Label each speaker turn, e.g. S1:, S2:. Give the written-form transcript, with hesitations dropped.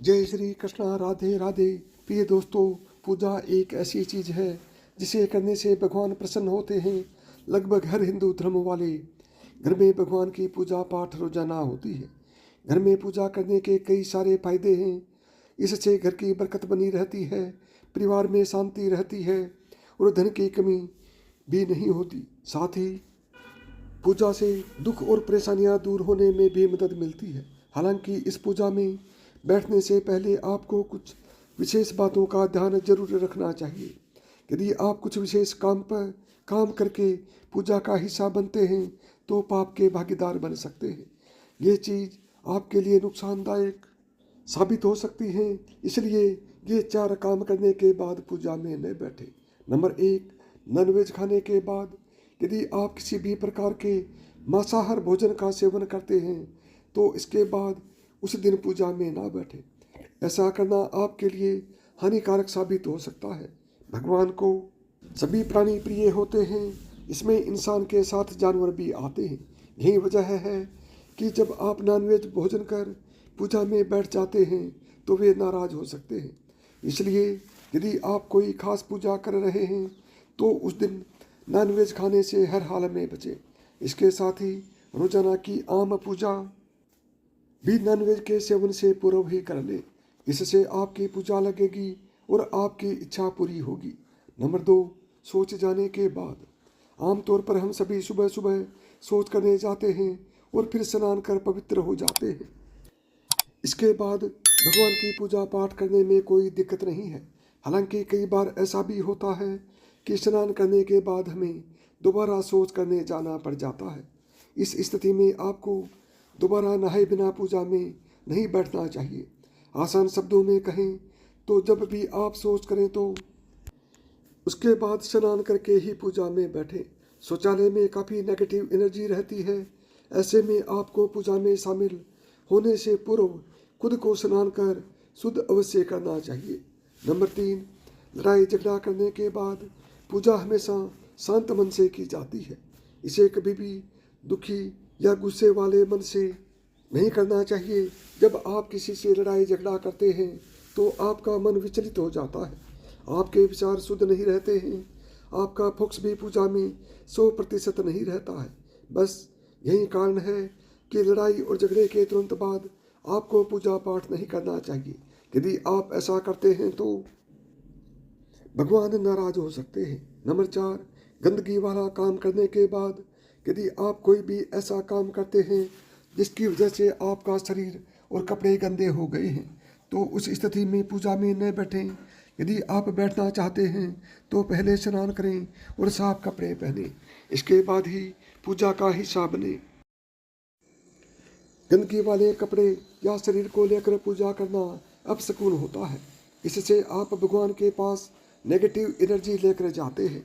S1: जय श्री कृष्णा, राधे राधे। प्रिय दोस्तों, पूजा एक ऐसी चीज़ है जिसे करने से भगवान प्रसन्न होते हैं। लगभग हर हिंदू धर्म वाले घर में भगवान की पूजा पाठ रोजाना होती है। घर में पूजा करने के कई सारे फायदे हैं। इससे घर की बरकत बनी रहती है, परिवार में शांति रहती है और धन की कमी भी नहीं होती। साथ ही पूजा से दुख और परेशानियां दूर होने में भी मदद मिलती है। हालांकि इस पूजा में बैठने से पहले आपको कुछ विशेष बातों का ध्यान जरूर रखना चाहिए। यदि आप कुछ विशेष काम करके पूजा का हिस्सा बनते हैं तो पाप के भागीदार बन सकते हैं। ये चीज़ आपके लिए नुकसानदायक साबित हो सकती हैं, इसलिए ये 4 काम करने के बाद पूजा में न बैठे। नंबर 1, नॉनवेज खाने के बाद। यदि आप किसी भी प्रकार के मांसाहार भोजन का सेवन करते हैं तो इसके बाद उस दिन पूजा में ना बैठे। ऐसा करना आपके लिए हानिकारक साबित हो सकता है। भगवान को सभी प्राणी प्रिय होते हैं, इसमें इंसान के साथ जानवर भी आते हैं। यही वजह है कि जब आप नॉनवेज भोजन कर पूजा में बैठ जाते हैं तो वे नाराज हो सकते हैं। इसलिए यदि आप कोई खास पूजा कर रहे हैं तो उस दिन नॉनवेज खाने से हर हाल में बचें। इसके साथ ही रोजाना की आम पूजा भी नॉनवेज के सेवन से पूर्व ही कर ले। इससे आपकी पूजा लगेगी और आपकी इच्छा पूरी होगी। नंबर 2, सोच जाने के बाद। आमतौर पर हम सभी सुबह सुबह सोच करने जाते हैं और फिर स्नान कर पवित्र हो जाते हैं। इसके बाद भगवान की पूजा पाठ करने में कोई दिक्कत नहीं है। हालांकि कई बार ऐसा भी होता है कि स्नान करने के बाद हमें दोबारा सोच करने जाना पड़ जाता है। इस स्थिति में आपको दोबारा नहाए बिना पूजा में नहीं बैठना चाहिए। आसान शब्दों में कहें तो जब भी आप सोच करें तो उसके बाद स्नान करके ही पूजा में बैठें। शौचालय में काफ़ी नेगेटिव एनर्जी रहती है। ऐसे में आपको पूजा में शामिल होने से पूर्व खुद को स्नान कर शुद्ध अवश्य करना चाहिए। नंबर 3, लड़ाई झगड़ा करने के बाद पूजा हमेशा शांत मन से की जाती है। इसे कभी भी दुखी या गुस्से वाले मन से नहीं करना चाहिए। जब आप किसी से लड़ाई झगड़ा करते हैं तो आपका मन विचलित हो जाता है, आपके विचार शुद्ध नहीं रहते हैं, आपका फोकस भी पूजा में 100% नहीं रहता है। बस यही कारण है कि लड़ाई और झगड़े के तुरंत बाद आपको पूजा पाठ नहीं करना चाहिए। यदि आप ऐसा करते हैं तो भगवान नाराज हो सकते हैं। नंबर 4, गंदगी वाला काम करने के बाद। यदि आप कोई भी ऐसा काम करते हैं जिसकी वजह से आपका शरीर और कपड़े गंदे हो गए हैं तो उस स्थिति में पूजा में न बैठें। यदि आप बैठना चाहते हैं तो पहले स्नान करें और साफ कपड़े पहनें, इसके बाद ही पूजा का हिस्सा बने। गंदगी वाले कपड़े या शरीर को लेकर पूजा करना अपशकुन होता है। इससे आप भगवान के पास नेगेटिव एनर्जी लेकर जाते हैं।